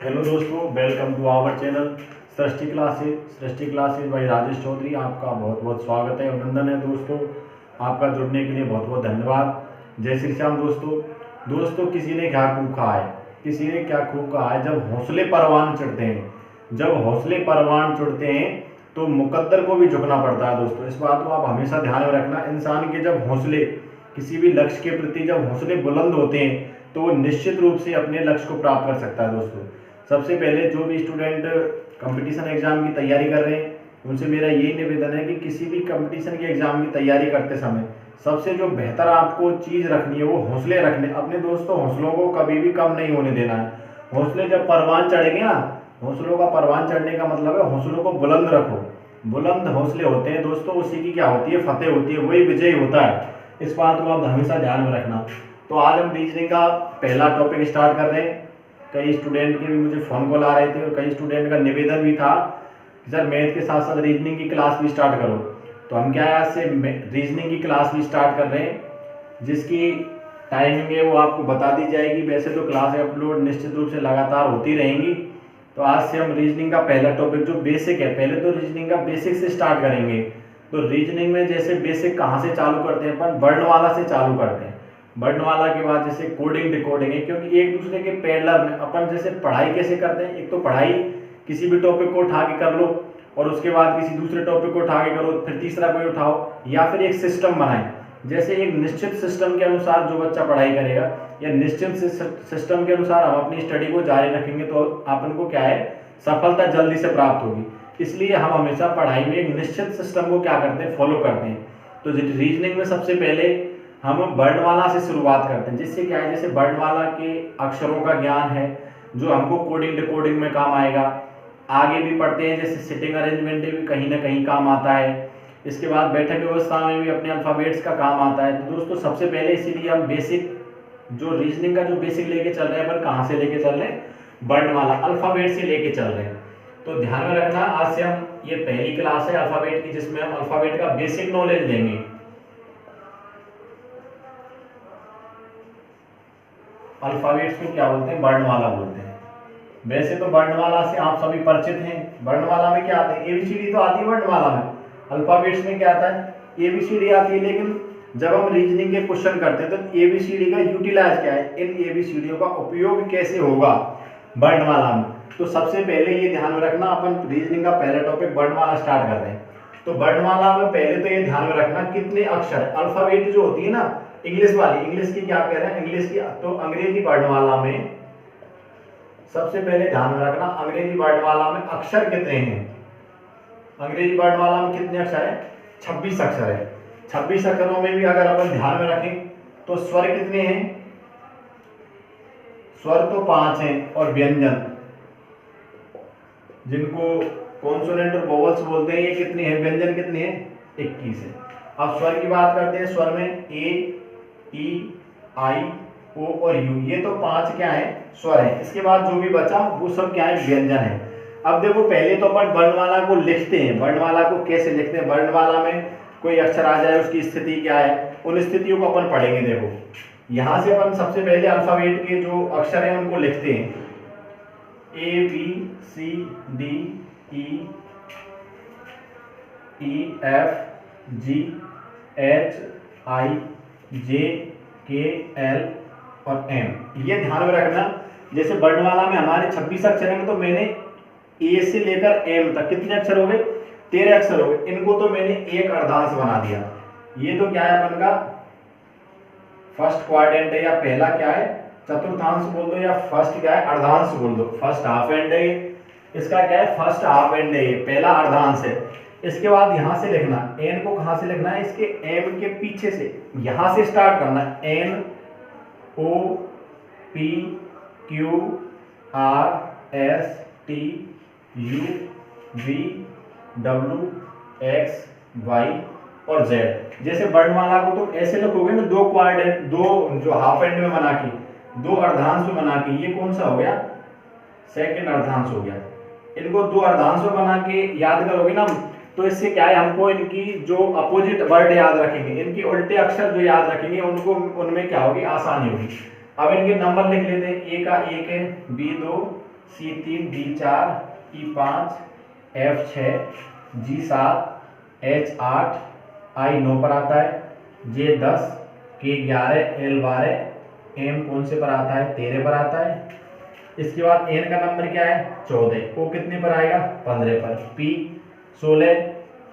Hello दोस्तों, welcome to our channel Srishti classes by Rajesh Chaudhary. आपका बहुत बहुत स्वागत है, अभिनंदन है दोस्तों। आपका जुड़ने के लिए बहुत बहुत धन्यवाद। जय श्री श्याम दोस्तों, किसी ने क्या खूब कहा है, जब हौसले परवान चढ़ते हैं, तो मुकद्दर को भी झुकना पड़ता है दोस्तों। इस बात को आप हमेशा ध्यान में रखना। इंसान के जब हौसले, किसी भी लक्ष्य के प्रति जब हौसले बुलंद होते हैं तो वो निश्चित रूप से अपने लक्ष्य को प्राप्त कर सकता है दोस्तों। सबसे पहले जो भी स्टूडेंट कंपटीशन एग्जाम की तैयारी कर रहे हैं, उनसे मेरा यही निवेदन है कि किसी भी कंपटीशन के एग्जाम की तैयारी करते समय सबसे जो बेहतर आपको चीज़ रखनी है वो हौसले रखने। अपने दोस्तों हौसलों को कभी भी कम नहीं होने देना है। हौसले जब परवान चढ़ेंगे ना, हौसलों का परवान चढ़ने का मतलब है हौसलों को बुलंद रखो। बुलंद हौसले होते हैं दोस्तों, उसी की क्या होती है, फतेह होती है, वही विजय होता है। इस बात को आप हमेशा ध्यान में रखना। तो आज हम रीजनिंग का पहला टॉपिक स्टार्ट कर रहे हैं। कई स्टूडेंट के भी मुझे फ़ोन कॉल आ रहे थे और कई स्टूडेंट का निवेदन भी था कि सर मैथ के साथ साथ रीजनिंग की क्लास भी स्टार्ट करो। तो हम क्या है, आज से रीजनिंग की क्लास भी स्टार्ट कर रहे हैं, जिसकी टाइमिंग है वो आपको बता दी जाएगी। वैसे तो क्लास अपलोड निश्चित रूप से लगातार होती रहेंगी। तो आज से हम रीजनिंग का पहला टॉपिक जो बेसिक है, पहले तो रीजनिंग का बेसिक से स्टार्ट करेंगे। तो रीजनिंग में जैसे बेसिक कहाँ से चालू करते हैं, अपन वर्णमाला से चालू करते हैं। वर्णमाला के बाद जैसे कोडिंग डिकोडिंग है, क्योंकि एक दूसरे के पैरेलल में अपन जैसे पढ़ाई कैसे करते हैं, एक तो पढ़ाई किसी भी टॉपिक को उठा के कर लो और उसके बाद किसी दूसरे टॉपिक को उठा के करो, फिर तीसरा कोई उठाओ, या फिर एक सिस्टम बनाए। जैसे एक निश्चित सिस्टम के अनुसार जो बच्चा पढ़ाई करेगा या निश्चित सिस्टम के अनुसार हम अपनी स्टडी को जारी रखेंगे तो अपन को क्या है, सफलता जल्दी से प्राप्त होगी। इसलिए हम हमेशा पढ़ाई में एक निश्चित सिस्टम को क्या करते हैं, फॉलो करते हैं। तो रीजनिंग में सबसे पहले हम वर्णमाला से शुरुआत करते हैं, जिससे क्या है, जैसे वर्णमाला के अक्षरों का ज्ञान है जो हमको कोडिंग डिकोडिंग में काम आएगा। आगे भी पढ़ते हैं, जैसे सिटिंग अरेंजमेंट भी कहीं ना कहीं काम आता है। इसके बाद बैठक व्यवस्था में भी अपने अल्फ़ाबेट्स का काम आता है। तो दोस्तों सबसे पहले इसीलिए हम बेसिक जो रीजनिंग का जो बेसिक लेके चल रहे हैं, पर कहाँ से लेके चल रहे हैं, वर्णमाला अल्फ़ाबेट से लेके चल रहे हैं। तो ध्यान में रखना, आज से हम ये पहली क्लास है अल्फ़ाबेट की, जिसमें हम अल्फ़ाबेट का बेसिक नॉलेज देंगे। अल्फ़ाबेट्स को क्या बोलते हैं, वर्णमाला बोलते हैं। वैसे तो वर्णमाला से आप सभी परिचित हैं। वर्णमाला में क्या आता है, एबीसीडी तो आती है वर्णमाला में। अल्फ़ाबेट्स में क्या आता है, एबीसीडी आती है। लेकिन जब हम रीजनिंग के क्वेश्चन करते हैं तो एबीसीडी का यूटिलाइज क्या है, इन एबीसीडियों का उपयोग कैसे होगा वर्णमाला में। तो सबसे पहले ये ध्यान में रखना, अपन रीजनिंग का पहला टॉपिक वर्णमाला स्टार्ट कर रहे हैं। तो वर्णमाला में पहले तो ये ध्यान में रखना कितने अक्षर, अल्फ़ाबेट जो होती है ना इंग्लिश वाली, इंग्लिश की क्या कह रहे हैं, इंग्लिश की। तो अंग्रेजी वर्णमाला में सबसे पहले ध्यान में रखना, अंग्रेजी वर्णमाला में अक्षर कितने हैं। अंग्रेजी वर्णमाला में कितने अक्षर है, 26 अक्षर है। 26 अक्षरों में भी अगर अपन ध्यान में रखें तो स्वर कितने हैं, स्वर तो 5 हैं, और व्यंजन जिनको कॉन्सोनेंट और वोवेल्स बोलते हैं, ये कितने हैं, व्यंजन कितने हैं, 21 है। अब स्वर की बात करते हैं। स्वर में ए, ई, आई, ओ और यू, ये तो 5 क्या है, स्वर है। इसके बाद जो भी बचा वो सब क्या है, व्यंजन है। अब देखो पहले तो अपन वर्णमाला को लिखते हैं। वर्णमाला को कैसे लिखते हैं, वर्णमाला में कोई अक्षर आ जाए उसकी स्थिति क्या है, उन स्थितियों को अपन पढ़ेंगे। देखो यहाँ से अपन सबसे पहले अल्फ़ाबेट के जो अक्षर हैं उनको लिखते हैं, A B C D E F G H I J K L और एम। ये ध्यान में रखना। जैसे वर्णमाला में हमारे 26 अक्षर हैं, तो मैंने ए से लेकर एम तक कितने अक्षर हो गए, 13 अक्षर हो गए। इनको तो मैंने एक अर्धांश बना दिया। ये तो क्या है अपन का फर्स्ट क्वाड्रेंट है, या पहला क्या है, चतुर्थांश बोल दो, या फर्स्ट क्या है, अर्धांश बोल दो। फर्स्ट हाफ एंड है, इसका क्या है, फर्स्ट हाफ एंड है, पहला अर्धांश है। इसके बाद यहां से लिखना, एन को कहां से लिखना है, इसके एम के पीछे से, यहां से स्टार्ट करना, N O P Q R S T U V W X Y और जेड। जैसे वर्णमाला को तो ऐसे लिखोगे ना, दो क्वाड्रेंट, दो जो हाफ एंड में बना के, दो अर्धांश में बना के, ये कौन सा हो गया, सेकंड अर्धांश हो गया। इनको दो अर्धांश में बना के याद करोगे ना, तो इससे क्या है, हमको इनकी जो अपोजिट वर्ड याद रखेंगे, इनके उल्टे अक्षर जो याद रखेंगे उनको, उनमें क्या होगी, आसानी होगी। अब इनके नंबर लिख लेते हैं, ए का 1 है, B 2, C3 D4 E5 F6 G7 H8 I9 पर आता है, J10 K11 L12 M कौन से पर आता है? 13 पर आता है। इसके बाद N का नंबर क्या है? 14, O कितने पर आएगा? 15 पर, P 16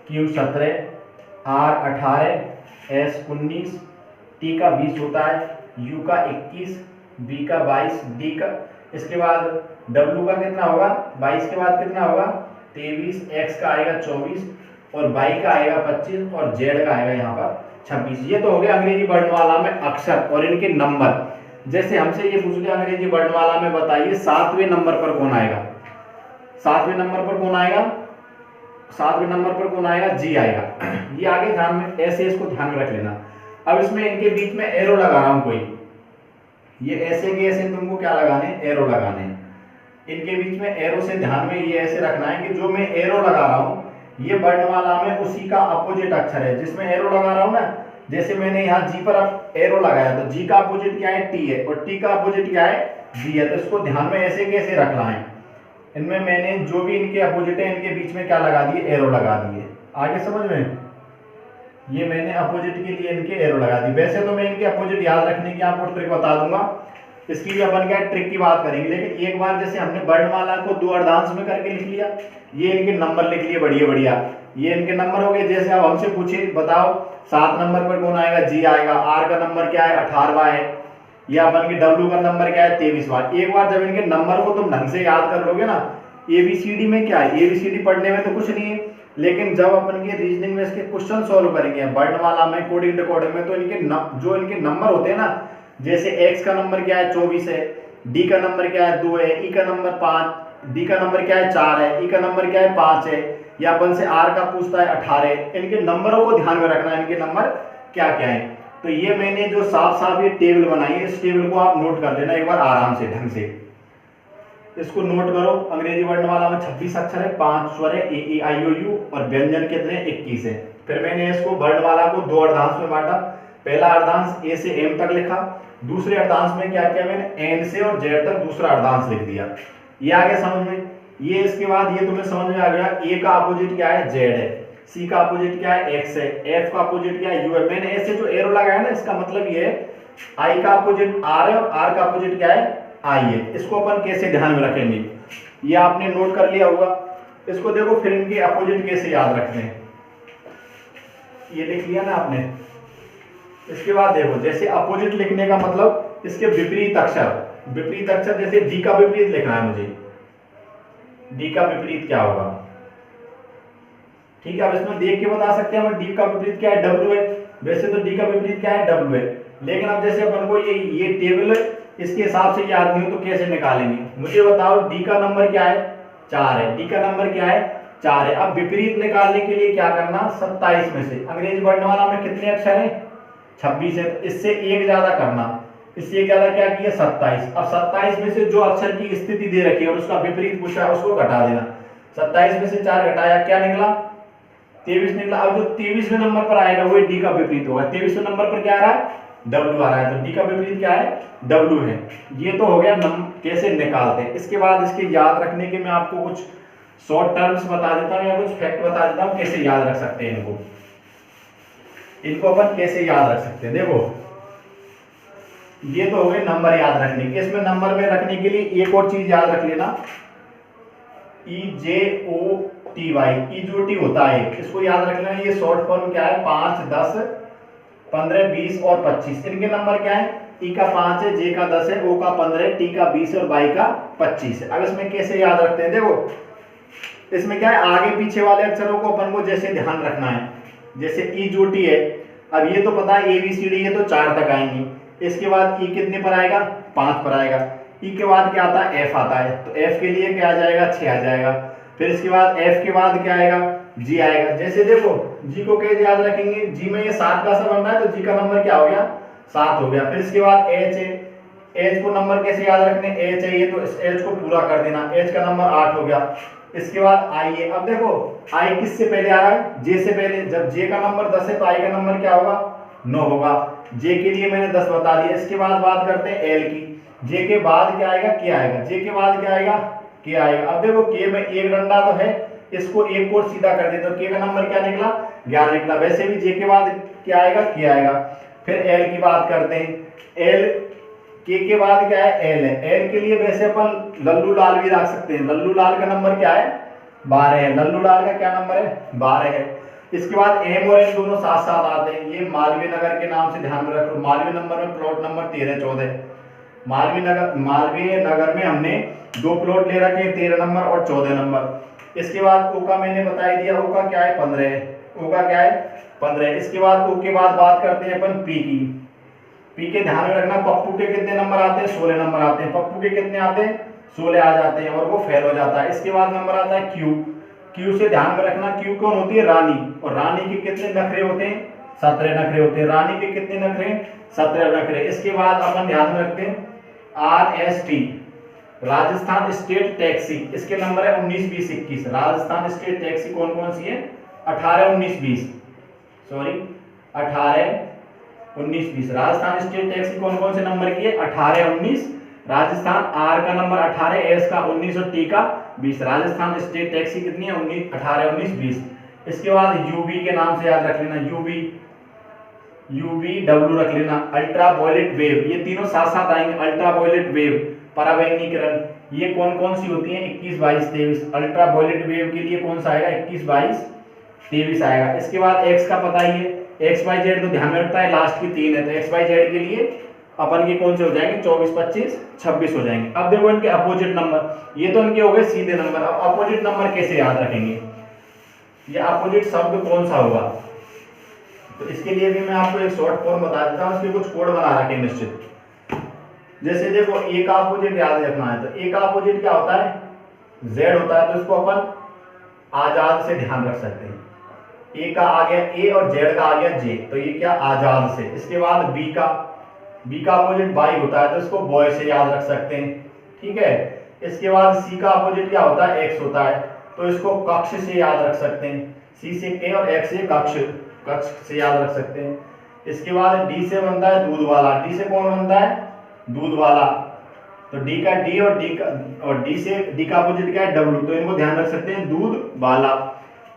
Q 17 R 18 S 19 T का 20 होता है, U का 21 B का 22 D का, इसके बाद W का कितना होगा? 22 के बाद कितना होगा? 23, X का आएगा 24 और Y का आएगा 25 और Z का आएगा यहाँ पर 26। ये तो हो गया अंग्रेजी वर्णमाला में अक्षर और इनके नंबर। जैसे हमसे ये पूछ लिया अंग्रेजी वर्णमाला में बताइए 7वें नंबर पर कौन आएगा? 7वें नंबर पर कौन आएगा? 7वें नंबर पर कौन आएगा? जी आएगा। ये आगे ध्यान में, ऐसे इसको ध्यान में रख लेना। अब इसमें इनके बीच में एरो लगा रहा हूं कोई, ये ऐसे के ऐसे तुमको क्या लगाने? एरो लगाने। इनके बीच में एरो से ध्यान में ये ऐसे रखना है कि जो मैं एरो लगा रहा हूं ये वर्णमाला में उसी का अपोजिट अक्षर है। जिसमें एरो लगा रहा हूं ना, जैसे मैंने यहाँ जी पर अब एरो लगाया तो जी का अपोजिट क्या है? टी है और टी का अपोजिट क्या है? जी है। तो इसको ध्यान में ऐसे कैसे रखना है, इनमें मैंने जो भी इनके अपोजिट है इनके बीच में क्या लगा दिए? एरो लगा दिए। आगे समझ में, ये मैंने अपोजिट के लिए इनके एरो लगा दी। वैसे तो मैं इनके अपोजिट याद रखने की आपको ट्रिक बता दूंगा, इसकी भी अपन क्या ट्रिक की बात करेंगे। लेकिन एक बार जैसे हमने वर्णमाला को 2 अर्धांश में करके लिख लिया, ये इनके नंबर लिख लिए बढ़िया बढ़िया, ये इनके नंबर हो गए। जैसे अब हमसे पूछे बताओ 7 नंबर पर कौन आएगा? जी आएगा। आर का नंबर क्या है? 18वां है। या अपन के डब्ल्यू का नंबर क्या है? 23वां। एक बार जब इनके नंबर को तुम ढंग से याद कर लोगे ना, एबीसीडी में क्या है? एबीसीडी पढ़ने में तो कुछ नहीं है, लेकिन जब अपन के रीजनिंग में इसके क्वेश्चन सॉल्व करेंगे वर्णमाला में, कोडिंग डिकोडिंग में, तो इनके जो इनके नंबर होते हैं ना, जैसे x का नंबर क्या है? 24 है, d का नंबर क्या है? 2 है, e का नंबर 5, d का नंबर क्या है? 4 है, e का नंबर क्या है? 5 है, या अपन से r का पूछता है 18। इनके नंबरों को ध्यान में रखना है, इनके नंबर क्या क्या है। तो ये मैंने जो साफ साफ ये टेबल बनाई है, इस टेबल को आप नोट कर लेना एक बार आराम से ढंग से, इसको नोट करो। अंग्रेजी वर्णमाला में 26 अक्षर है, 5 स्वर है, ए ई आई ओ यू, और व्यंजन कितने? 21 है। फिर मैंने इसको वर्णमाला को 2 अर्धांश में बांटा। पहला अर्धांश ए से एम तक लिखा, दूसरे अर्धांश में क्या किया मैंने? एन से और जेड तक दूसरा अर्धांश लिख दिया। ये आगे समझ में, ये इसके बाद ये तुम्हें समझ में आ गया ए का अपोजिट क्या है? जेड है, सी का अपोजिट क्या है? एक्स है, एफ का अपोजिट क्या है? यू है। मैंने ऐसे जो एरो लगाया ना, इसका मतलब ये है आई का अपोजिट आर है और आर का अपोजिट क्या है? आई है। इसको अपन कैसे ध्यान में रखेंगे, ये आपने नोट कर लिया होगा। इसको देखो फिर इनके अपोजिट कैसे याद रखते हैं, ये लिख लिया ना आपने। इसके बाद देखो, जैसे अपोजिट लिखने का मतलब इसके विपरीत अक्षर, विपरीत अक्षर जैसे डी का विपरीत लिखना है मुझे, डी का विपरीत क्या होगा? ठीक है, अब इसमें देख के बता सकते हैं हम डी का विपरीत क्या है? डब्ल्यू है। वैसे तो डी का विपरीत क्या है? डब्ल्यू है। लेकिन अब जैसे अपन को ये टेबल है, इसके हिसाब से याद नहीं हो तो कैसे निकालेंगे? मुझे बताओ डी का नंबर क्या है? 4 है। डी का नंबर क्या है? 4 है। अब विपरीत निकालने के लिए क्या करना? 27 में से अंग्रेजी वर्णमाला में कितने अक्षर है? 26 है। इससे एक ज्यादा करना, इससे एक ज्यादा क्या किया? 27। अब 27 में से जो अक्षर की स्थिति दे रखी है और उसका विपरीत पूछा है उसको घटा देना। 27 में से 4 घटाया, क्या निकला? 23 निकला। अब जो 23वें नंबर पर आएगा वो डी का विपरीत होगा। 23वें नंबर पर क्या आ रहा है? डब्ल्यू आ रहा है, तो डी का विपरीत क्या है? डब्ल्यू है। ये तो हो गया कैसे निकालते हैं। इसके बाद इसके याद रखने के मैं आपको कुछ शॉर्ट टर्म्स बता देता हूँ या कुछ फैक्ट बता देता हूँ कैसे याद रख सकते हैं इनको अपन कैसे याद रख सकते हैं। देखो, ये तो हो गए नंबर याद रखने के। इसमें नंबर में रखने के लिए एक और चीज याद रख लेना, ई जे ओ टी वाई। ई जो टी होता है इसको याद रख लेना। ये शॉर्ट फॉर्म क्या है? 5, 10, 15, 20 और 25। इनके नंबर क्या है? ई का 5 है, जे का 10 है, ओ का 15 है, टी का 20 और वाई का 25 है। अब इसमें कैसे याद रखते हैं? देखो, इसमें क्या है? आगे पीछे वाले अक्षरों को अपन को जैसे ध्यान रखना है। जैसे ई जो टी है, अब ये तो पता है ए बी सी डी, ये तो 4 तक आएंगी। इसके बाद ई कितने पर आएगा? 5 पर आएगा। ई के बाद क्या आता है? एफ आता है, तो एफ के लिए क्या आ जाएगा? 6 आ जाएगा। फिर इसके बाद एफ के बाद क्या आएगा? जी आएगा। जैसे देखो, जी को कैसे याद रखेंगे? जी में ये 7 का सा बन रहा है, तो जी का नंबर क्या हो गया? 7 हो गया। फिर इसके बाद एच है, एच को नंबर कैसे याद रखने? एच है ये, तो इस एच को पूरा कर देना, एच का नंबर 8 हो गया। इसके बाद आई है। अब देखो, आई किससे पहले आ रहा है? जे से पहले। जब जे का नंबर 10 है तो आई का नंबर क्या होगा? 9 होगा। जे के लिए मैंने 10 बता दिया। इसके बाद बात करते हैं एल की। जे के बाद क्या आएगा, के आएगा, जे के बाद क्या आएगा, के आएगा। अब देखो के में एक डंडा तो है, इसको एक और सीधा कर देते तो के का नंबर क्या निकला, 11 निकला। वैसे भी जे के बाद क्या आएगा, के आएगा। फिर एल की बात करते हैं। एल के बाद क्या है, एल है। एल के लिए वैसे अपन लल्लू लाल भी रख सकते हैं। लल्लू लाल का नंबर क्या है, 12 है। लल्लू लाल का क्या नंबर है, 12 है। इसके बाद एम और एन दोनों साथ साथ आते हैं। ये मालवीय नगर के नाम से ध्यान में रखो। मालवीय नंबर में प्लॉट नंबर 13 14। मालवीय नगर में हमने दो प्लॉट ले रखे हैं, 13 नंबर और 14 नंबर। इसके बाद ओ का मैंने बता ही दिया, ओ का क्या है, 15 है। ओ का क्या है, 15 है। इसके बाद ओ के बाद बात करते हैं अपन पी की। पी के ध्यान में रखना, पप्पू के कितने नंबर आते हैं, 16 नंबर आते हैं। पप्पू के कितने आते हैं, 16 आ जाते हैं और वो फेल हो जाता है। इसके बाद नंबर आता है क्यू। क्यू से ध्यान में रखना, क्यू कौन होती है, रानी। और रानी के कितने नखरे होते हैं, 17 नखरे होते हैं। रानी के कितने नखरे, 17 नखरे। इसके बाद अपन ध्यान में रखते हैं RST, राजस्थान स्टेट टैक्सी। इसके नंबर है 19 20 21। राजस्थान स्टेट टैक्सी कौन कौन सी है, 18 19 20, सॉरी 18 19 20। राजस्थान स्टेट टैक्सी कौन कौन से नंबर की है, 18 19। राजस्थान आर का नंबर 18, एस का 19 और टी का 20। राजस्थान स्टेट टैक्सी कितनी है, 19 18 19 20। इसके बाद यूवी के नाम से याद रख लेना, यूवी UVW रख लेना, अल्ट्रा वायलेट वेव। ये तीनों साथ साथ आएंगे। अल्ट्रा वायलेट वेव, पराबैंगनी किरण, ये कौन कौन सी होती हैं, 21 22 23। अल्ट्रा वायलेट वेव के लिए कौन सा आएगा, 21 22 23 आएगा। इसके बाद एक्स का पता ही है, एक्स वाई जेड तो ध्यान में रखता है, लास्ट की 3 है। तो एक्स वाई जेड के लिए अपन के कौन से हो जाएंगे, 24 25 26 हो जाएंगे। अब देखो इनके अपोजिट नंबर, ये तो इनके हो गए सीधे नंबर। अब अपोजिट नंबर कैसे याद रखेंगे, ये अपोजिट शब्द कौन सा होगा, तो इसके लिए भी मैं आपको एक शॉर्ट फॉर्म बता देता हूँ। इसके कुछ कोड बना रखे हैं निश्चित। जैसे देखो ए का अपोजिट याद रखना है, तो ए का अपोजिट क्या होता है, जेड होता है। तो इसको अपन आजाद से ध्यान रख सकते हैं। ए का आ गया ए और जेड का आ गया जे, तो ये क्या, आजाद से। इसके बाद बी का अपोजिट बाई होता है, तो इसको बॉय से याद रख सकते हैं, ठीक है। इसके बाद सी का अपोजिट क्या होता है, एक्स होता है, तो इसको कक्ष से याद रख सकते हैं। सी से के और एक्स से कक्ष से याद रख सकते हैं। इसके बाद डी से बनता है दूध वाला। डी से कौन बनता है, दूध वाला। तो डी का डी और डी से डी का अपोजिट क्या है, डब्ल्यू, तो इनको ध्यान रख सकते हैं, दूध वाला।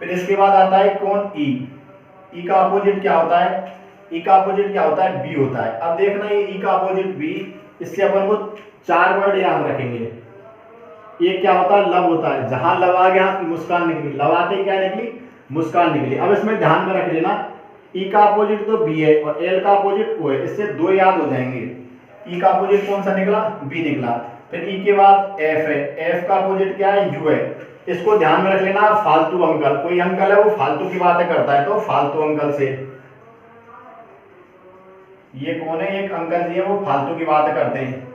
फिर इसके बाद आता है कौन, ई का अपोजिट क्या होता है, ई का अपोजिट क्या होता है, बी होता है। अब देखना ये ई का अपोजिट बी, इससे अपन को 4 वर्ड याद रखेंगे। ये क्या होता है, लब होता है। जहां लब आ गया मुस्कान निकली, लब आते क्या निकली, मुस्कान निकली। अब इसमें ध्यान में रख लेना, ई का अपोजिट तो बी है और एल का अपोजिट ओ है, इससे 2 याद हो जाएंगे। ई का अपोजिट कौन सा निकला, बी निकला। फिर ई के बाद एफ है, एफ का अपोजिट क्या है, यू है। इसको ध्यान में रख लेना, फालतू अंकल, कोई अंकल है वो फालतू की बातें करता है, तो फालतू अंकल से। ये कौन है, एक अंकल जी है, वो फालतू की बातें करते हैं,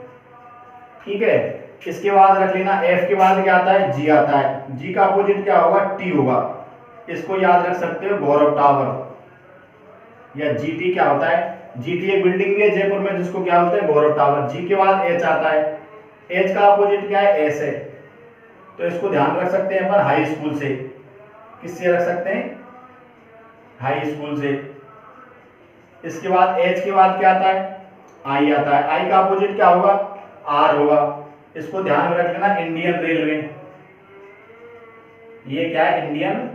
ठीक है। इसके बाद रख लेना, एफ के बाद क्या आता है, जी आता है। जी का अपोजिट क्या होगा, टी होगा। इसको याद रख सकते हो, गौरव टावर। या जीटी क्या होता है, जीटी एक बिल्डिंग भी है जयपुर में जिसको क्या बोलते हैं, गौरव टावर। जी के बाद एच आता है, एच का अपोजिट क्या है, एस है, तो इसको ध्यान रख सकते हैं अपन हाई स्कूल से। किससे रख सकते हैं, हाई स्कूल से। इसके बाद एच के बाद क्या आता है, आई आता है। आई का अपोजिट क्या होगा, आर होगा। इसको ध्यान में रख लेना, इंडियन रेलवे। ये क्या है, इंडियन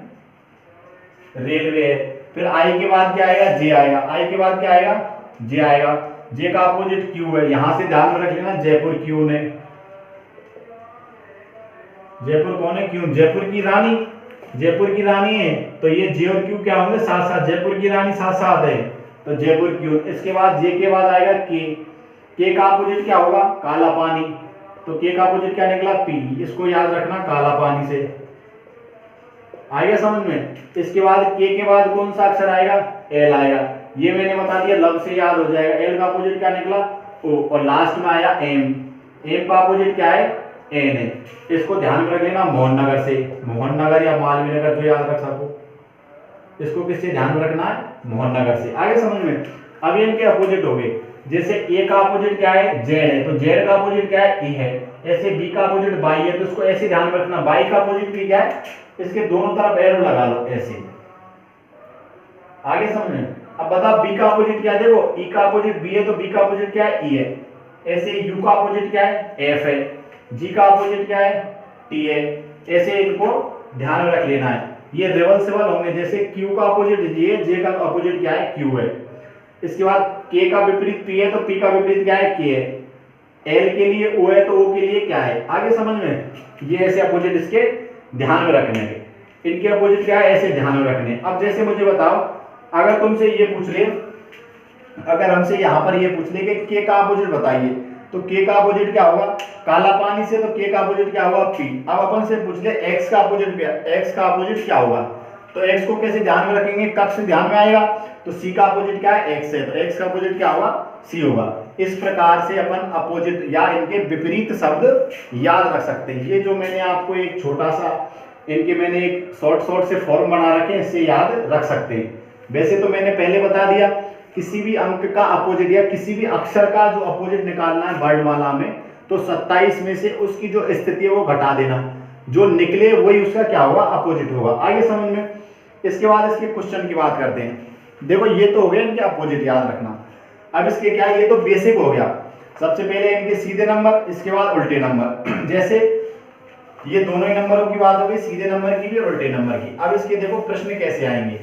रेलवे है। फिर आई के बाद क्या आएगा, जे आएगा। आई के बाद क्या आएगा, जे आएगा। जे का अपोजिट क्यू है, यहां से ध्यान में रख लेना, जयपुर क्यू ने। जयपुर कौन है, क्यू, जयपुर की रानी। जयपुर की रानी है, तो ये जे और क्यू क्या होंगे, साथ साथ। जयपुर की रानी साथ साथ है, तो जयपुर क्यू। इसके बाद जे के बाद आएगा के का अपोजिट क्या होगा, काला पानी। तो के का अपोजिट क्या निकला, पी। इसको याद रखना, काला पानी से। आएगा समझ में। इसके बाद के बाद कौन सा अक्षर आएगा, एल आएगा। ये मैंने बता दिया, लब से याद हो जाएगा। एल का अपोजिट क्या निकला, ओ, और लास्ट में आया एम। एम का अपोजिट क्या है, एन है। इसको ध्यान में रख लेना, मोहननगर से। मोहननगर या मालवीय नगर जो याद रख सको, इसको किससे ध्यान में रखना है, मोहननगर से। आगे समझ में। अब इनके अपोजिट हो गए। जैसे ए का अपोजिट क्या है, जेड है, तो जेड का अपोजिट क्या है, ई है। ऐसे बी का अपोजिट बाई है, तो इसको ऐसे ध्यान में रखना। बाई का अपोजिट भी क्या है, इसके दोनों तरफ एरो लगा लो ऐसे। आगे समझ में। अब बता बी का अपोजिट क्या है, देखो ई का अपोजिट बी है, तो बी का अपोजिट क्या है, ई है। ऐसे यू का अपोजिट क्या है, एफ है, जी का अपोजिट क्या है, टी है। ऐसे इनको ध्यान में रख लेना है, ये रिवर्सिबल होंगे। जैसे क्यू का अपोजिट जी है, जे का अपोजिट क्या है, क्यू है। इसके बाद के का विपरीत पी है, तो पी का विपरीत क्या है, के है। एल के लिए ओ है, तो ओ के लिए क्या है, आगे समझ में। ये ऐसे अपोजिट इसके ध्यान में रखने हैं, इनके अपोजिट क्या है, ऐसे ध्यान में रखने। अब जैसे मुझे बताओ, अगर तुमसे ये पूछ ले, अगर हमसे यहाँ पर ये पूछ ले कि के का अपोजिट बताइए, तो के का अपोजिट क्या होगा, काला पानी से, तो के का अपोजिट क्या होगा, पी। अब अपन से पूछ ले एक्स का अपोजिट, एक्स का अपोजिट क्या होगा, तो एक्स को कैसे ध्यान में रखेंगे, कब से ध्यान में आएगा, तो सी का अपोजिट क्या है, एक्स है, तो एक्स का अपोजिट क्या होगा, सी होगा। इस प्रकार से अपन अपोजिट या इनके विपरीत शब्द याद रख सकते हैं। ये जो मैंने आपको एक छोटा सा इनके मैंने एक शॉर्ट से फॉर्म बना रखे हैं, इससे याद रख सकते हैं। वैसे तो मैंने पहले बता दिया, किसी भी अंक का अपोजिट या किसी भी अक्षर का जो अपोजिट निकालना है वर्णमाला में, तो 27 में से उसकी जो स्थिति है वो घटा देना, जो निकले वही उसका क्या होगा, अपोजिट होगा। आगे समझ में। इसके बाद इसके क्वेश्चन की बात करते हैं। देखो ये तो हो गया इनके अपोजिट याद रखना। अब इसके क्या, ये तो बेसिक हो गया। सबसे पहले इनके सीधे नंबर, इसके बाद उल्टे नंबर। जैसे ये दोनों ही नंबरों की बात हो गई, सीधे नंबर की भी और उल्टे नंबर की। अब इसके देखो प्रश्न कैसे आएंगे,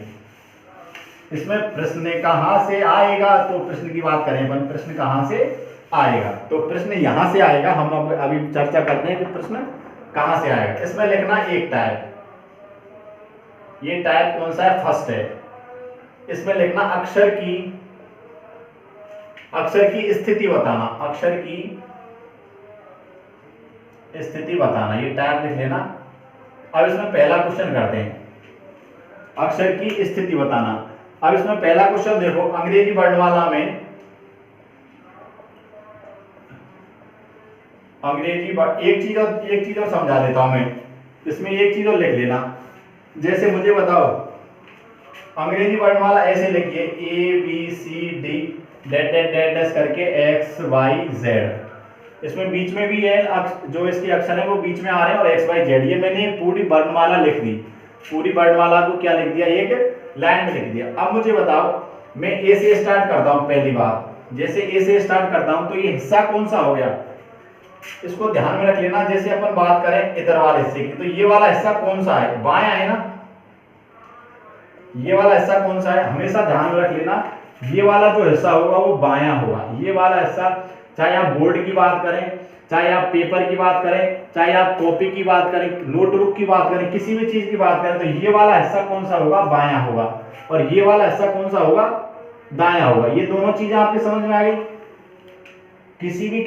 इसमें प्रश्न कहां से आएगा, तो प्रश्न की बात करें अपन, प्रश्न कहां से आएगा, तो प्रश्न यहां से आएगा। हम अब अभी चर्चा करते हैं कि प्रश्न कहां से आएगा। इसमें लिखना एक टाइप, ये टाइप कौन सा है, फर्स्ट है। इसमें लिखना अक्षर की स्थिति बताना, अक्षर की स्थिति बताना, ये टाइप लिख लेना। अब इसमें पहला क्वेश्चन करते हैं, अक्षर की स्थिति बताना। अब इसमें पहला क्वेश्चन देखो, अंग्रेजी वर्णमाला में एक चीज और समझा देता हूं मैं, इसमें एक चीज और लिख लेना। जैसे मुझे बताओ, अंग्रेजी वर्णमाला ऐसे लिखिए, A B C D dot dot dot dash करके एक्स वाई जेड। इसमें बीच में भी है, जो इसके अक्षर है वो बीच में आ रहे हैं, और एक्स वाई जेड। ये मैंने पूरी वर्णमाला लिख दी, पूरी वर्णमाला को क्या लिख दिया, एक लाइन में लिख दिया। अब मुझे बताओ, मैं ए से स्टार्ट करता हूं। पहली बात, जैसे ए से स्टार्ट करता हूं, तो ये हिस्सा कौन सा हो गया, इसको ध्यान में रख लेना। जैसे अपन बात करें इधर वाले हिस्से की, तो ये वाला हिस्सा कौन सा है, बायां है ना। ये वाला हिस्सा कौन सा है, हमेशा ध्यान में रख लेना, ये वाला जो हिस्सा होगा वो बायां होगा। ये वाला हिस्सा, चाहे आप बोर्ड की बात करें, चाहे आप पेपर की बात करें, चाहे आप कॉपी की बात करें, नोटबुक की बात करें, किसी भी चीज की बात करें, तो ये वाला हिस्सा कौन सा होगा, बायां होगा, और ये वाला हिस्सा कौन सा होगा, दायां होगा। ये दोनों चीजें आपके समझ में आ गई। किसी भी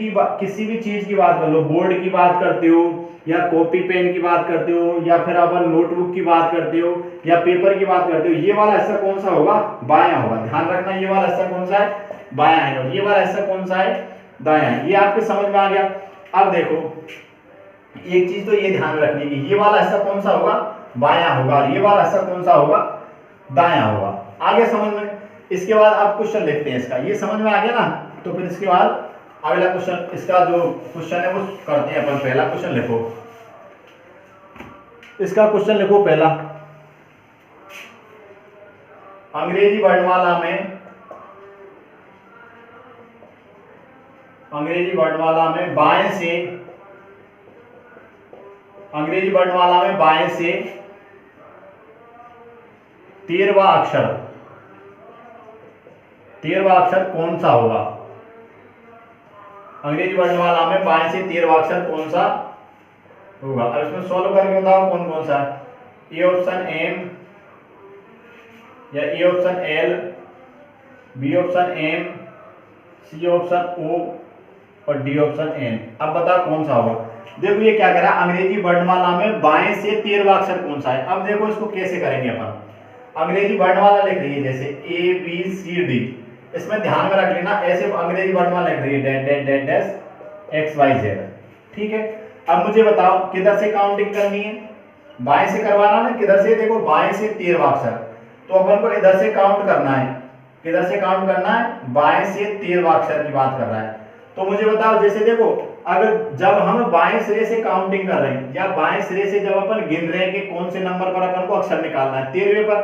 चीज की बात कर लो, बोर्ड की बात करते हो, या कॉपी पेन की बात करते हो, या फिर अपन नोटबुक की बात करते हो, या पेपर की बात करते हो, ये वाला हिस्सा कौन सा होगा, बायां होगा। ध्यान रखना, ये वाला हिस्सा कौन सा है, बायां है, और ये वाला हिस्सा कौन सा है, दायां है। ये आपके समझ में आ गया। अब देखो, एक चीज तो ये ध्यान रखने की, ये वाला हिस्सा कौन सा होगा, बायां होगा, और ये वाला हिस्सा कौन सा होगा, दायां होगा। आगे समझ में। इसके बाद आप क्वेश्चन लिखते हैं इसका, ये समझ में आ गया ना। तो फिर इसके बाद अगला क्वेश्चन, इसका जो क्वेश्चन है वो करते हैं अपन। पहला क्वेश्चन लिखो, इसका क्वेश्चन लिखो पहला, अंग्रेजी वर्णमाला में बाएं से 13वां अक्षर कौन सा होगा। अंग्रेजी वर्णमाला में बाएं से 13वां अक्षर कौन सा होगा। अब इसमें सॉल्व करके बताओ कौन कौन सा है। ए ऑप्शन एम, या A option L, B option M, C option O, और डी ऑप्शन एन। अब बताओ कौन सा होगा। देखो ये क्या कह रहा है, अंग्रेजी वर्णमाला में बाएं से 13वां अक्षर कौन सा है। अब देखो इसको कैसे करेंगे अपन। अंग्रेजी वर्णमाला लिख रही है जैसे ए बी सी डी, इसमें ध्यान में रख लेना, ऐसे अंग्रेजी वर्णमाला लिख रही है dot dot dot dash X Y Z. ठीक है। अब मुझे बताओ किधर से काउंटिंग करनी है, बाएं से करवाना ना, किधर से। देखो बाएं से 13वां अक्षर, तो अपन को इधर से काउंट करना है। किधर से काउंट करना है, बाएं से 13वां अक्षर की बात कर रहा है। तो मुझे बताओ, जैसे देखो, अगर जब हम बाएं सिरे से काउंटिंग कर रहे हैं, या बाएं सिरे से जब अपन गिन रहे हैं कि कौन से नंबर पर अपन को अक्षर निकालना है, 13वें पर,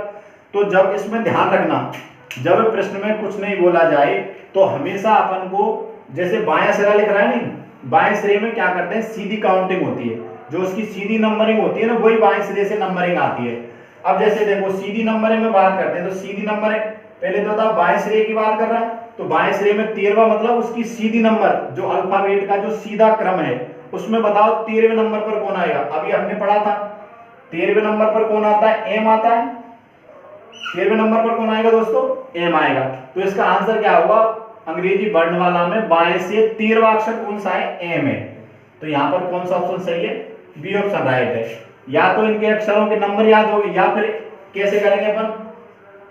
तो जब इसमें ध्यान रखना, जब प्रश्न में कुछ नहीं बोला जाए तो हमेशा अपन को जैसे बायां सिरा लिख रहा है नहीं, बाएं सिरे में क्या करते हैं, सीधी काउंटिंग होती है, जो उसकी सीधी नंबरिंग होती है ना, वही बाएं सिरे से नंबरिंग आती है। अब जैसे देखो सीधी नंबरिंग में बात करते हैं, तो सीधी नंबरिंग पहले तो बताओ बाएं सिरे की बात कर रहा है, तो बाएं सिरे में 13वां मतलब उसकी सीधी नंबर, जो अल्फाबेट का जो सीधा क्रम है उसमें बताओ 13वें नंबर पर कौन आएगा। अभी हमने पढ़ा था 13वें नंबर पर कौन आता है, एम आता है। 13वें नंबर पर कौन आएगा दोस्तों, एम आएगा। तो इसका आंसर क्या होगा, अंग्रेजी वर्णमाला में बाएं से 13वां अक्षर कौन सा है, एम है। तो यहाँ पर कौन सा ऑप्शन सही है, बी ऑप्शन राइट है। या तो इनके अक्षरों के नंबर याद होंगे, या फिर कैसे करेंगे अपन,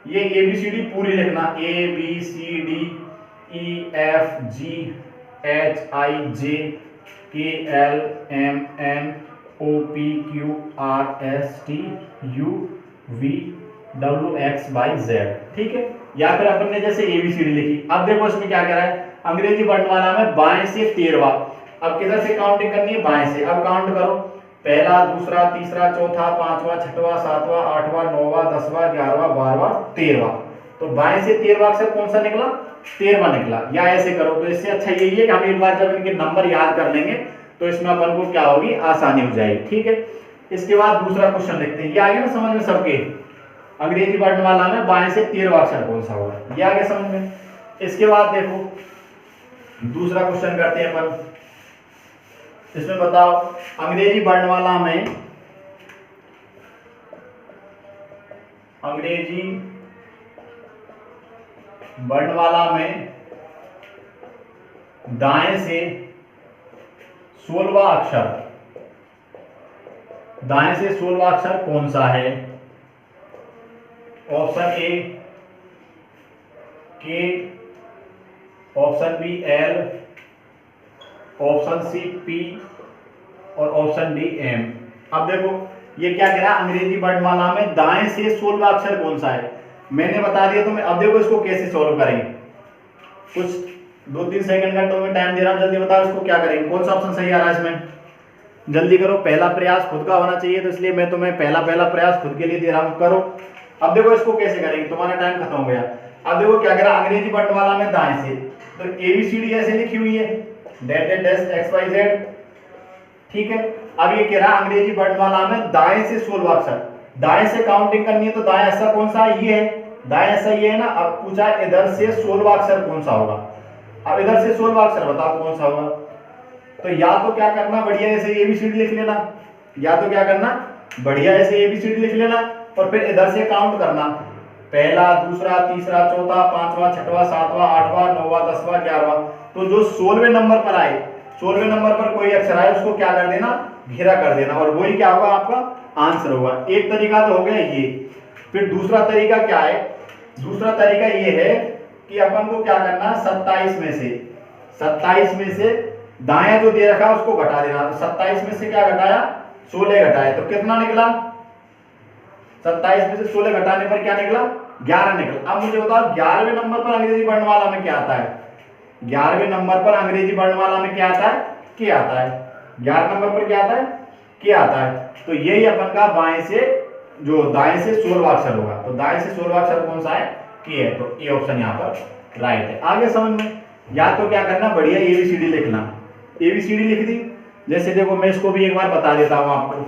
ये ABCD पूरी लिखना, ABCDEFGHIJKLMNOPQRSTUVWXYZ, ठीक है। या फिर अपन ने जैसे ABCD लिखी। अब देखो इसमें क्या कह रहा है, अंग्रेजी वर्णमाला में बाएं से 13वां। अब किधर से काउंटिंग करनी है, बाएं से। अब काउंट करो, पहला, दूसरा, तीसरा, चौथा, पांचवा, छठवां, सातवां, आठवां, नौवां, 10वां, 11वां, 12वां, 13वां। तो बाएं से 13वां अक्षर कौन सा निकला, 13वां निकला। या ऐसे करो, तो इससे अच्छा यही है कि हम एक बार जब इनके नंबर याद कर लेंगे तो इसमें अपन को क्या होगी, आसानी हो जाएगी, ठीक है। इसके बाद दूसरा क्वेश्चन देखते हैं, ये आगे ना समझ में सबके, अंग्रेजी वर्णमाला में बाएं से 13वां अक्षर कौन सा होगा, ये आगे समझ में। इसके बाद देखो दूसरा क्वेश्चन करते हैं अपन, इसमें बताओ अंग्रेजी वर्णमाला में, अंग्रेजी वर्णमाला में दाएं से 16वां अक्षर, दाएं से 16वां अक्षर कौन सा है। Option A K, option B L, option C P और ऑप्शन डी एम। अब देखो ये क्या कह रहा है, अंग्रेजी वर्णमाला में दाएं से 16वां अक्षर कौन सा है, मैंने बता दिया तुम्हें। अब देखो इसको कैसे सॉल्व करेंगे, कुछ 2-3 सेकंड का तुम्हें टाइम दे रहा हूं, जल्दी बताओ इसको क्या करेंगे, कौन सा ऑप्शन सही आ रहा है इसमें, जल्दी करो। पहला प्रयास खुद का होना चाहिए, तो इसलिए मैं तुम्हें पहला प्रयास खुद के लिए दे रहा हूं, करो। अब देखो इसको कैसे करेंगे, तुम्हारा टाइम खत्म हो गया। अब देखो क्या कह रहा है, अंग्रेजी वर्णमाला में दाएं से, तो ABCD ऐसे लिखी हुई है, XYZ, ठीक है। अब ये कह रहा है अंग्रेजी वर्णमाला में दाएं से 16वां अक्षर, दाएं से काउंटिंग करनी है, तो दाएं ऐसा कौन सा है, ये है, दाएं ऐसा ये है ना। अब पूछा इधर से 16वां अक्षर कौन सा होगा, अब इधर से 16वां अक्षर बताओ कौन सा होगा। तो या तो क्या करना, बढ़िया ऐसे ABCD लिख लेना, या तो क्या करना, बढ़िया ऐसे ABCD लिख लेना और फिर इधर से काउंट करना, पहला, दूसरा, तीसरा, चौथा, पांचवा, छठवां, सातवां, आठवां, नौवां, 10वां, 11वां। तो जो 16वें नंबर पर आए, 16वें नंबर पर कोई अक्षर आए उसको क्या कर देना, घेरा कर देना, और वही क्या होगा, आपका आंसर होगा। एक तरीका तो हो गया ये। फिर दूसरा तरीका क्या है, दूसरा तरीका ये है कि अपन को क्या करना, 27 में से दायां जो दे रखा है उसको घटा देना। तो 27 में से क्या घटाया, 16 घटाया, तो कितना निकला, 27 में से 16 घटाने पर क्या निकला, 11 निकला। अब मुझे बताओ 11वें नंबर पर अंग्रेजी वर्णमाला में क्या आता है, 11वें नंबर पर अंग्रेजी वर्णमाला में क्या आता है, के आता है। 11 नंबर पर क्या आता है, के आता है। तो यही अपन का बाएं से, जो दाएं से 16वां अक्षर होगा, तो दाएं से 16वां अक्षर कौन सा है, के है। तो ए ऑप्शन यहाँ पर राइट है। आगे समझ में, या तो क्या करना, बढ़िया ABCD लिखना, ABCD लिख दी। जैसे देखो मैं इसको भी एक बार बता देता हूं आपको,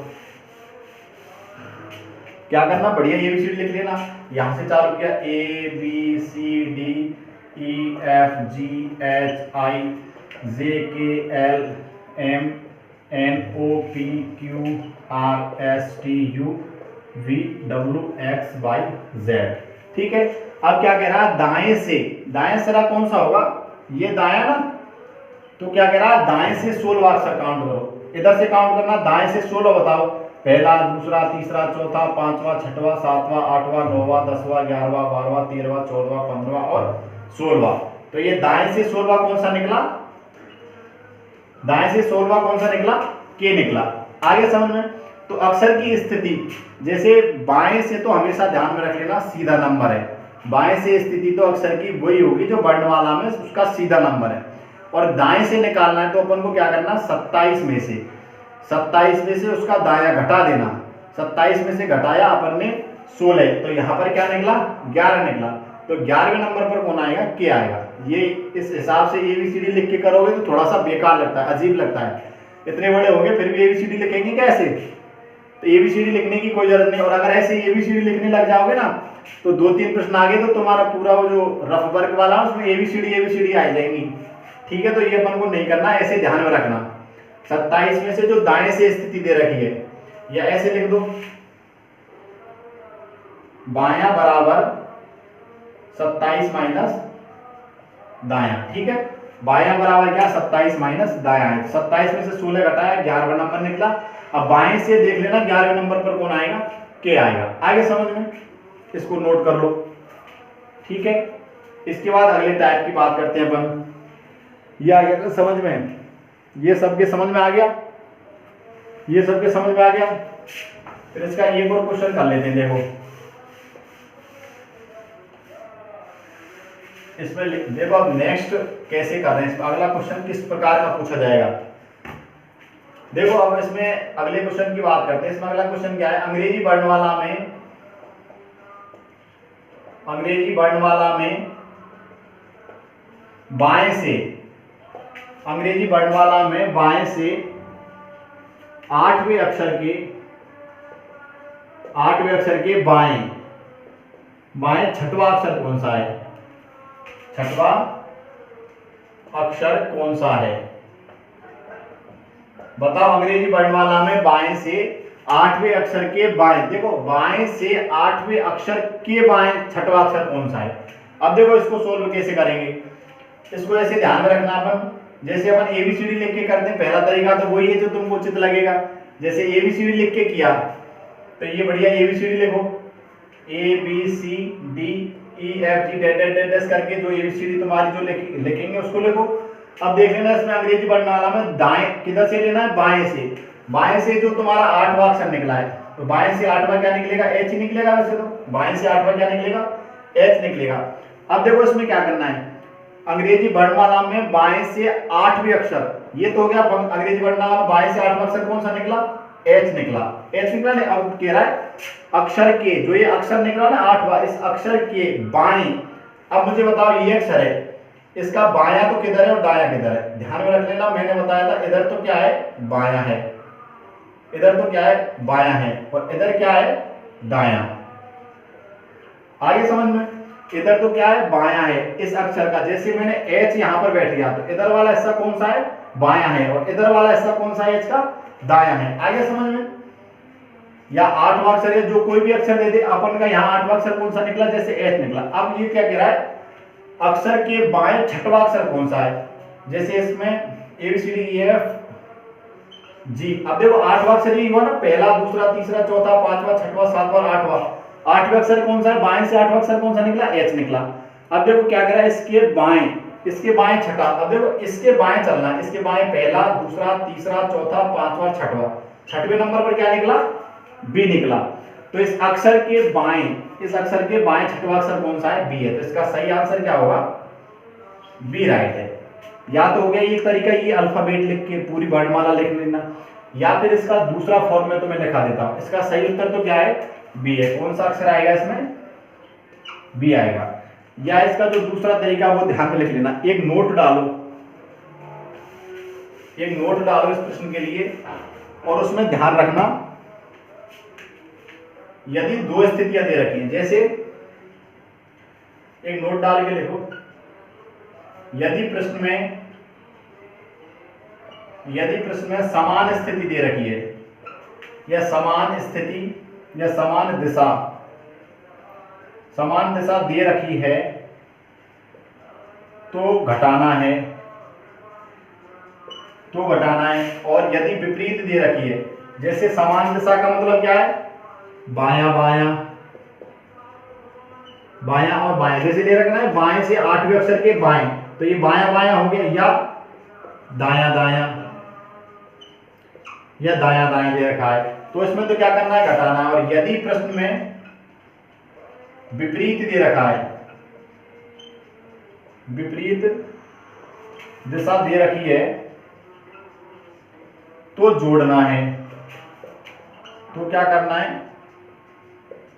क्या करना, बढ़िया ABCD लिख लेना। यहां से चालू किया, ABCDEFGHIJKLMNOPQRSTUVWXYZ, ठीक है। अब क्या कह रहा है, दाएं से, दाएं सिरा कौन सा होगा, ये दायां ना, तो क्या कह रहा है, दाएं से 16वां अक्षर काउंट करो, इधर से काउंट करना, दाएं से 16 बताओ, पहला, दूसरा, तीसरा, चौथा, पांचवा, छठवां, सातवां, आठवां, नौवां, 10वां, 11वां, 12वां, 13वां, 14वां, 15वां और 16वां। तो ये दाएं से 16वां कौन सा निकला, दाएं से 16वां कौन सा निकला, के निकला। आगे समझ में, तो अक्षर की स्थिति, जैसे बाएं से तो हमेशा ध्यान में रख लेना सीधा नंबर है, बाएं से स्थिति तो अक्षर की वही होगी जो वर्णमाला में उसका सीधा नंबर है, और दाएं से निकालना है तो अपन को क्या करना, 27 में से उसका दायां घटा देना। 27 में से घटाया अपन ने 16, तो यहां पर क्या निकला, 11 निकला। तो 11वें नंबर पर कौन आएगा, के आएगा। ये इस हिसाब से ABCD लिख के करोगे तो थोड़ा सा बेकार लगता है, अजीब लगता है, इतने बड़े हो गए फिर भी ABCD लिखेंगे कैसे, तो ABCD लिखने की कोई जरूरत नहीं। और अगर ऐसे ABCD लिखने लग जाओगे ना तो 2-3 प्रश्न आगे तो तुम्हारा पूरा वो जो रफ वर्क वाला उसमें ABCD आ जाएंगी। ठीक है, तो ये अपन को नहीं करना, ऐसे ध्यान में रखना। 27 में से जो दाएं से स्थिति दे रखी है, या ऐसे लिख दो, बायां बराबर 27 माइनस दायां। ठीक है, बायां बराबर क्या, 27 माइनस दायां है। 27 में से 16 घटाया, 11वां नंबर निकला। अब बाएं से देख लेना 11वें नंबर पर कौन आएगा, के आएगा। आगे समझ में, इसको नोट कर लो। ठीक है, इसके बाद अगले टाइप की बात करते हैं अपन। ये आ गया समझ में, ये सबके समझ में आ गया, ये सबके समझ में आ गया। फिर इसका एक और क्वेश्चन कर लेते हैं। देखो इसमें देखो अब नेक्स्ट कैसे कर रहे हैं, अगला क्वेश्चन किस प्रकार का पूछा जाएगा। देखो अब इसमें अगले क्वेश्चन की बात करते हैं। इसमें अगला क्वेश्चन क्या है, अंग्रेजी वर्णमाला में बाएं से, अंग्रेजी वर्णमाला में बाएं से 8वें अक्षर के बाएं छठवां अक्षर कौन सा है, छठवां अक्षर कौन सा है, बताओ। अंग्रेजी वर्णमाला में बाएं से 8वें अक्षर के बाएं, देखो बाएं से 8वें अक्षर के बाएं छठवां अक्षर कौन सा है। अब देखो इसको सोल्व कैसे करेंगे, इसको ऐसे ध्यान में रखना अपन, जैसे अपन ABCD लिख के करते हैं, पहला तरीका तो वही है जो तुमको उचित लगेगा। जैसे ABCD लिख के किया तो ये बढ़िया ABCD लिखो, ABCDEFG डैश करके जो ABCD तुम्हारी जो लिखेंगे उसको लिखो। अब देख लेना इसमें अंग्रेजी वर्णमाला में दाएं किधर से लेना है, बाएं से जो तुम्हारा 8वां अक्षर निकला है, तो बाएं से 8वां क्या निकलेगा, H निकलेगा। वैसे तो बाएं से 8वां क्या निकलेगा, H निकलेगा। अब देखो इसमें क्या करना है, अंग्रेजी वर्णमाला में बाएं से 8वें अक्षर, ये तो हो गया अंग्रेजी वर्णमाला में बाएं से 8वां अक्षर कौन सा निकला, H निकला ने। अब कह रहा है अक्षर के, जो ये अक्षर निकला ना 8वां, इस अक्षर के बाएं, अब मुझे बताओ ये अक्षर है, इसका बायां तो किधर है और दायां किधर है, ध्यान में रख लेना। मैंने बताया था इधर तो क्या है, बायां है, इधर तो क्या है, बायां है, और इधर क्या है, दायां। आगे समझ में, इधर तो क्या है, बायां है इस अक्षर का। जैसे मैंने H यहां पर बैठ गया तो इधर वाला हिस्सा कौन सा है, बायां है, और इधर वाला हिस्सा कौन सा है, H का, दायां है। आगे समझ में, या 8वां अक्षर है, जो कोई भी अक्षर दे दे अपन का, यहाँ 8वां अक्षर कौन सा निकला, जैसे H निकला। अब ये क्या कह रहा है, अक्षर के बाएं छठवां अक्षर कौन सा है, जैसे इसमें ABCDEFG। अब देखो 8वां अक्षर ही हुआ ना, पहला, दूसरा, तीसरा, चौथा, 5वां, 6वां, 7वां, 8वां। 8वें अक्षर कौन सा है, बाएं से 8वां अक्षर कौन सा निकला, H निकला। अब देखो क्या कह रहा है, इसके बाएं छठा। अब देखो इसके बाएं चलना है, इसके बाएं पहला, दूसरा, तीसरा, चौथा, 5वां, 6वां। 6वें नंबर पर क्या निकला, B निकला। तो इस अक्षर के बाएं छठवां अक्षर कौन सा है, B है। तो इसका सही आंसर क्या होगा, B राइट है। या तो हो गया एक तरीका, ये अल्फाबेट लिख के पूरी वर्णमाला लिख लेना, या फिर इसका दूसरा फॉर्म में तो मैं लिखा देता हूं। इसका सही उत्तर तो क्या है, B है। कौन सा अक्षर आएगा इसमें, B आएगा। या इसका जो दूसरा तरीका वो ध्यान में लिख लेना, एक नोट डालो इस प्रश्न के लिए, और उसमें ध्यान रखना यदि दो स्थितियां दे रखी हैं, जैसे एक नोट डाल के लिखो, यदि प्रश्न में समान स्थिति दे रखी है, या समान स्थिति या समान दिशा दे रखी है तो घटाना है, और यदि विपरीत दे रखी है, जैसे समान दिशा का मतलब क्या है, बायां और बायां, जैसे दे रखना है बाएं से 8वें अक्षर के बाएं, तो ये बायां हो गया, या दायां दे रखा है, तो इसमें तो क्या करना है, घटाना है। और यदि प्रश्न में विपरीत दे रखा है, विपरीत दिशा दे रखी है तो जोड़ना है, तो क्या करना है,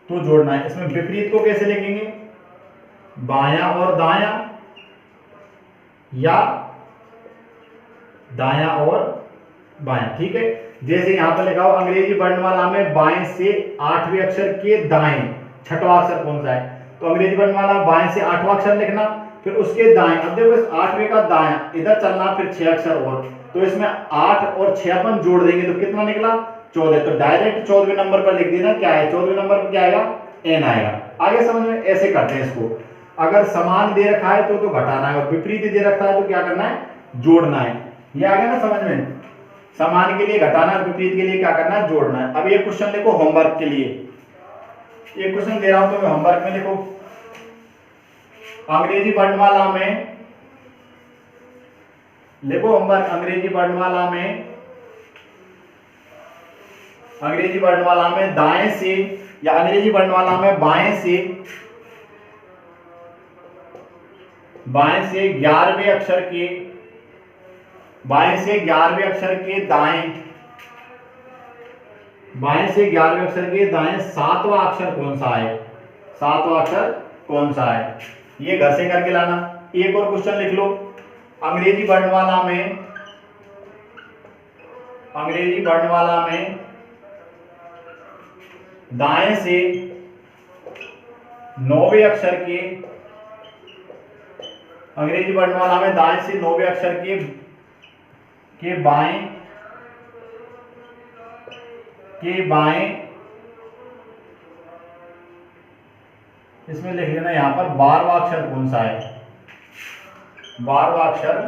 तो जोड़ना है। इसमें विपरीत को कैसे लिखेंगे, बायां और दायां, या दायां और बायां। ठीक है, जैसे यहां पर लिखा हो अंग्रेजी वर्णमाला में बाएं से 8वें अक्षर के दाएं छठवां अक्षर कौन सा है, तो अंग्रेजी वर्णमाला में बाएं से 8वां अक्षर लिखना, फिर उसके दाएं, अब देखो इस 8वें का दायां इधर चलना, फिर 6 अक्षर और, तो इसमें 8 और 6 अपन जोड़ देंगे तो कितना निकला 14, तो डायरेक्ट 14वें नंबर पर लिख देना क्या है, 14वें नंबर पर क्या आएगा एन आएगा। आगे समझ में, ऐसे करते हैं इसको, अगर समान दे रखा है तो घटाना है, और विपरीत दे रखा है तो क्या करना है, जोड़ना है। ये आ गया ना समझ में, समान के लिए घटाना, विपरीत के लिए क्या करना है, जोड़ना है। अब ये क्वेश्चन लिखो होमवर्क के लिए, ये क्वेश्चन दे रहा हूं तो मैं होमवर्क में लिखो, अंग्रेजी वर्णमाला में लिखो होमवर्क, अंग्रेजी वर्णमाला में दाएं से, या अंग्रेजी वर्णमाला में बाएं से 11वें अक्षर के, बाएं से 11वें अक्षर के दाएं, बाएं से 11वें अक्षर के दाएं 7वां अक्षर कौन सा है, 7वां अक्षर कौन सा है, ये घर से करके लाना। एक और क्वेश्चन लिख लो, अंग्रेजी वर्णमाला में दाएं से 9वें अक्षर के, अंग्रेजी वर्णमाला में दाएं से 9वें अक्षर के बाएं इसमें लिख लेना यहां पर 12वां अक्षर कौन सा है, 12वां अक्षर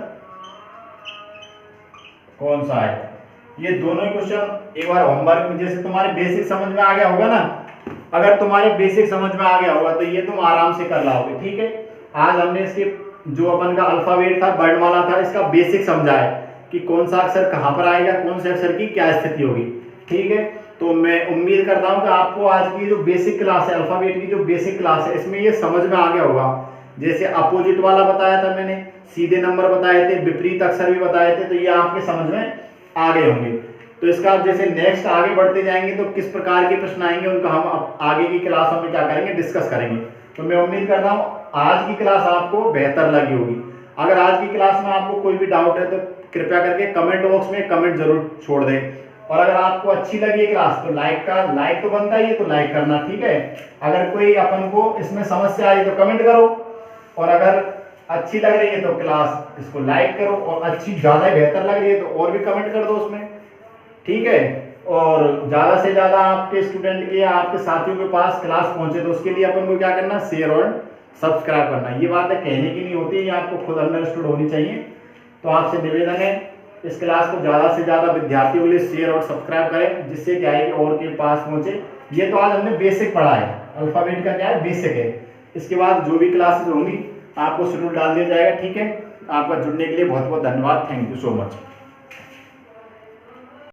कौन सा है। ये दोनों क्वेश्चन एक बार होमवर्क में, जैसे तुम्हारे बेसिक समझ में आ गया होगा ना, अगर तुम्हारे बेसिक समझ में आ गया होगा तो ये तुम आराम से कर लाओगे। ठीक है, आज हमने इसके जो अपन का अल्फाबेट था, वर्णमाला था, इसका बेसिक समझा है कि कौन सा अक्षर कहां पर आएगा, कौन से अक्षर की क्या स्थिति होगी। ठीक है, तो मैं उम्मीद करता हूं कि आपको आज की जो बेसिक क्लास है, अल्फाबेट की जो बेसिक क्लास है, इसमें ये समझ में आ गया होगा। जैसे अपोजिट वाला बताया था मैंने, सीधे नंबर बताए थे, विपरीत अक्षर भी बताए थे, तो ये आपके समझ में आ गए होंगे। तो इसका आप जैसे नेक्स्ट आगे बढ़ते जाएंगे तो किस प्रकार के प्रश्न आएंगे उनका हम आगे की क्लासों में क्या करेंगे, डिस्कस करेंगे। तो मैं उम्मीद कर रहा हूँ आज की क्लास आपको बेहतर लगी होगी। अगर आज की क्लास में आपको कोई भी डाउट है तो कृपया करके कमेंट बॉक्स में कमेंट जरूर छोड़ दें, और अगर आपको अच्छी लगी है क्लास तो लाइक तो बनता ही है, तो लाइक करना। ठीक है, अगर कोई अपन को इसमें समस्या आई तो कमेंट करो, और अगर अच्छी लग रही है तो क्लास इसको लाइक करो, और अच्छी ज्यादा बेहतर लग रही है तो और भी कमेंट कर दो उसमें। ठीक है, और ज्यादा से ज्यादा आपके स्टूडेंट के या आपके साथियों के पास क्लास पहुंचे तो उसके लिए अपन को क्या करना, शेयर और सब्सक्राइब करना। ये बात है कहने की नहीं होती, ये आपको खुद अंडरस्टूड होनी चाहिए। तो आपसे निवेदन है इस क्लास को ज्यादा से ज्यादा विद्यार्थियों के लिए शेयर और सब्सक्राइब करें, जिससे क्या है कि और के पास पहुंचे। ये तो आज हमने बेसिक पढ़ा है, अल्फाबेट का क्या है बेसिक है। इसके बाद जो भी क्लासेस होंगी आपको शेड्यूल डाल दिया जाएगा। ठीक है, आपका जुड़ने के लिए बहुत बहुत धन्यवाद, थैंक यू सो मच।